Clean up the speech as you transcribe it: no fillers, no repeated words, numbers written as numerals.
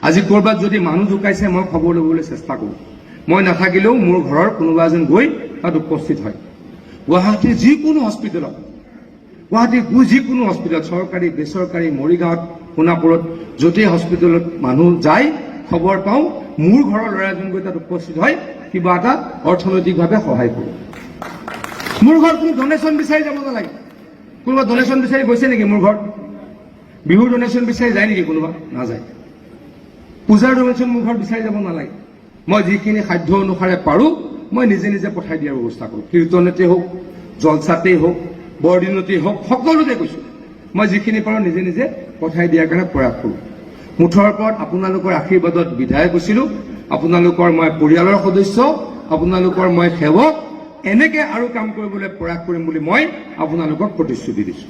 আজি ক'ৰবাত যদি মানুহ ঢুকাইছে মই খবৰ ল'বলৈ চেষ্টা কৰোঁ। মই নাথাকিলেও মোৰ ঘৰৰ কোনোবা এজন গৈ তাত উপস্থিত হয়। গুৱাহাটীৰ যিকোনো হস্পিটেলত, যিকোনো হস্পিটেলত, চৰকাৰী বেচৰকাৰী, মৰিগাঁৱত, সোণাপুৰত, য'তেই হস্পিটেলত মানুহ যায় খবৰ পাওঁ, মোৰ ঘৰৰ ল'ৰা এজন গৈ তাত উপস্থিত হয়, কিবা এটা অৰ্থনৈতিকভাৱে সহায় কৰোঁ। মোৰ ঘৰত কোনো ডনেশ্যন বিচাৰি যাব নালাগে। কোনোবা ডনেশ্যন বিচাৰি গৈছে নেকি মোৰ ঘৰত? বিহুৰ ডনেশ্যন বিচাৰি যায় নেকি কোনোবা? নাযায়। পূজাৰ ডনেশ্যন মোৰ ঘৰত বিচাৰি যাব নালাগে। মই যিখিনি সাধ্য অনুসাৰে পাৰোঁ মই নিজে নিজে পঠাই দিয়াৰ ব্যৱস্থা কৰোঁ। কীৰ্তনতে হওক, জলচাতেই হওক, বৰদিনতেই হওক, সকলোতে কৈছোঁ মই যিখিনি পাৰোঁ নিজে নিজে পঠাই দিয়াৰ কাৰণে প্ৰয়াস কৰোঁ। মুঠৰ ওপৰত আপোনালোকৰ আশীৰ্বাদত বিধায়ক হৈছিলোঁ, আপোনালোকৰ মই পৰিয়ালৰ সদস্য, আপোনালোকৰ মই সেৱক। এনেকৈ আৰু কাম কৰিবলৈ প্ৰয়াস কৰিম বুলি মই আপোনালোকক প্ৰতিশ্ৰুতি দিছোঁ।